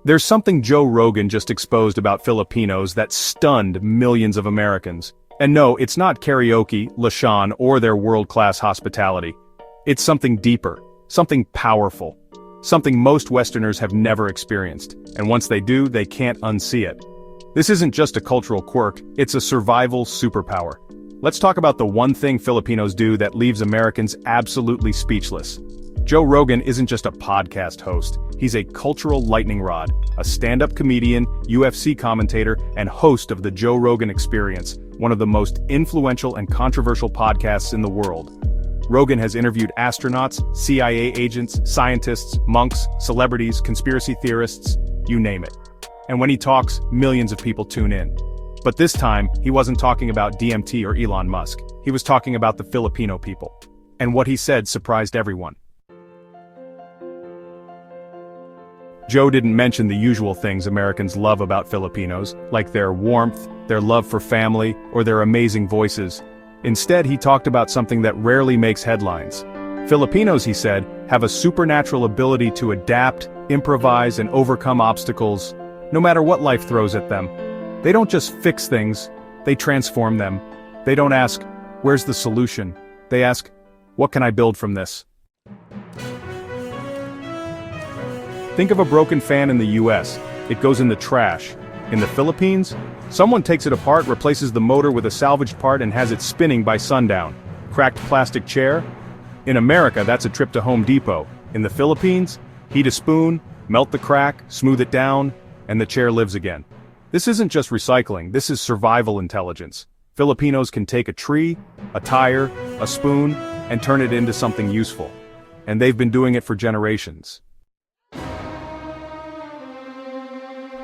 There's something Joe Rogan just exposed about Filipinos that stunned millions of Americans. And no, it's not karaoke, Lashawn, or their world-class hospitality. It's something deeper, something powerful, something most Westerners have never experienced, and once they do, they can't unsee it. This isn't just a cultural quirk, it's a survival superpower. Let's talk about the one thing Filipinos do that leaves Americans absolutely speechless. Joe Rogan isn't just a podcast host, he's a cultural lightning rod, a stand-up comedian, UFC commentator, and host of the Joe Rogan Experience, one of the most influential and controversial podcasts in the world. Rogan has interviewed astronauts, CIA agents, scientists, monks, celebrities, conspiracy theorists, you name it. And when he talks, millions of people tune in. But this time, he wasn't talking about DMT or Elon Musk. He was talking about the Filipino people. And what he said surprised everyone. Joe didn't mention the usual things Americans love about Filipinos, like their warmth, their love for family, or their amazing voices. Instead, he talked about something that rarely makes headlines. Filipinos, he said, have a supernatural ability to adapt, improvise, and overcome obstacles, no matter what life throws at them. They don't just fix things, they transform them. They don't ask, where's the solution? They ask, what can I build from this? Think of a broken fan in the US. It goes in the trash. In the Philippines, someone takes it apart, replaces the motor with a salvaged part, and has it spinning by sundown. Cracked plastic chair? In America, that's a trip to Home Depot. In the Philippines, heat a spoon, melt the crack, smooth it down, and the chair lives again. This isn't just recycling, this is survival intelligence. Filipinos can take a tree, a tire, a spoon, and turn it into something useful. And they've been doing it for generations.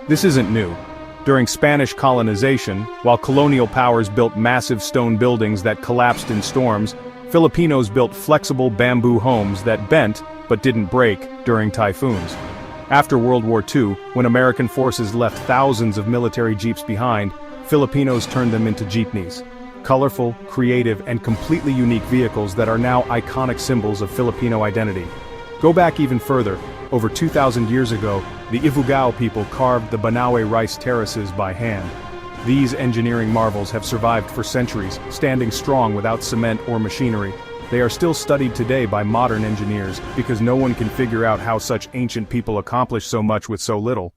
This isn't new. During Spanish colonization, while colonial powers built massive stone buildings that collapsed in storms, Filipinos built flexible bamboo homes that bent, but didn't break, during typhoons. After World War II, when American forces left thousands of military jeeps behind, Filipinos turned them into jeepneys. Colorful, creative, and completely unique vehicles that are now iconic symbols of Filipino identity. Go back even further. Over 2,000 years ago, the Ifugao people carved the Banawe rice terraces by hand. These engineering marvels have survived for centuries, standing strong without cement or machinery. They are still studied today by modern engineers, because no one can figure out how such ancient people accomplished so much with so little.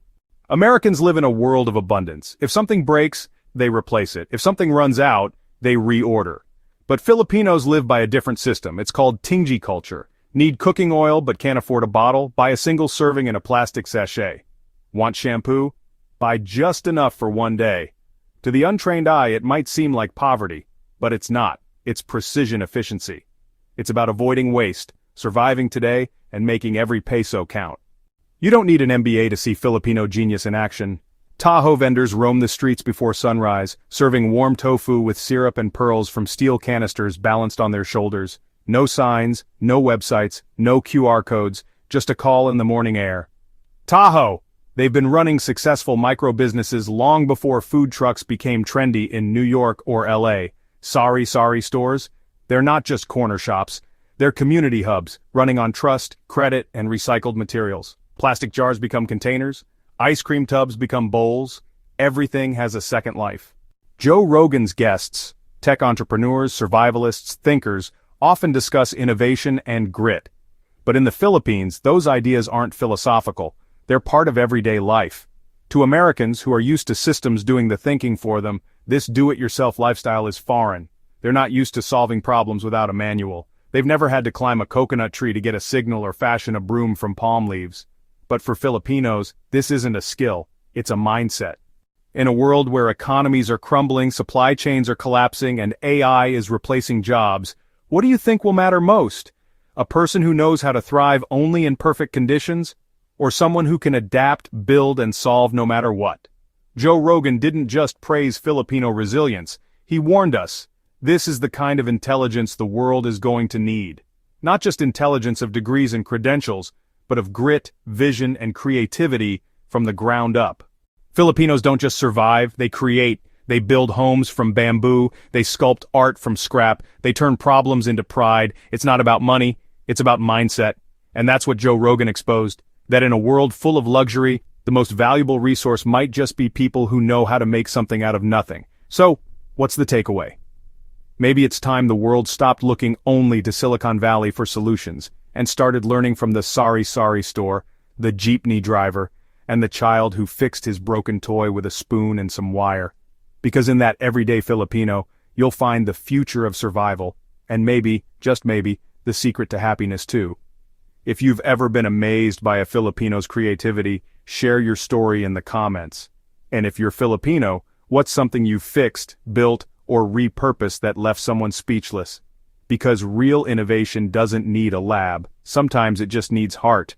Americans live in a world of abundance. If something breaks, they replace it. If something runs out, they reorder. But Filipinos live by a different system. It's called tingi culture. Need cooking oil but can't afford a bottle? Buy a single serving in a plastic sachet. Want shampoo? Buy just enough for one day. To the untrained eye, it might seem like poverty, but it's not. It's precision efficiency. It's about avoiding waste, surviving today, and making every peso count. You don't need an MBA to see Filipino genius in action. Taho vendors roam the streets before sunrise, serving warm tofu with syrup and pearls from steel canisters balanced on their shoulders. No signs, no websites, no QR codes, just a call in the morning air. Taho! They've been running successful micro-businesses long before food trucks became trendy in New York or LA. Sorry stores? They're not just corner shops. They're community hubs, running on trust, credit, and recycled materials. Plastic jars become containers. Ice cream tubs become bowls. Everything has a second life. Joe Rogan's guests, tech entrepreneurs, survivalists, thinkers, often discuss innovation and grit. But in the Philippines, those ideas aren't philosophical. They're part of everyday life. To Americans who are used to systems doing the thinking for them, this do-it-yourself lifestyle is foreign. They're not used to solving problems without a manual. They've never had to climb a coconut tree to get a signal or fashion a broom from palm leaves. But for Filipinos, this isn't a skill, it's a mindset. In a world where economies are crumbling, supply chains are collapsing, and AI is replacing jobs, what do you think will matter most? A person who knows how to thrive only in perfect conditions? Or someone who can adapt, build, and solve no matter what? Joe Rogan didn't just praise Filipino resilience, he warned us, this is the kind of intelligence the world is going to need. Not just intelligence of degrees and credentials, but of grit, vision, and creativity from the ground up. Filipinos don't just survive, they create. They build homes from bamboo, they sculpt art from scrap, they turn problems into pride. It's not about money, it's about mindset. And that's what Joe Rogan exposed, that in a world full of luxury, The most valuable resource might just be people who know how to make something out of nothing. So, what's the takeaway? Maybe it's time the world stopped looking only to Silicon Valley for solutions, and started learning from the sorry store, the jeepney driver, and the child who fixed his broken toy with a spoon and some wire. Because in that everyday Filipino, you'll find the future of survival, and maybe, just maybe, the secret to happiness too. If you've ever been amazed by a Filipino's creativity, share your story in the comments. And if you're Filipino, what's something you fixed, built, or repurposed that left someone speechless? Because real innovation doesn't need a lab, sometimes it just needs heart.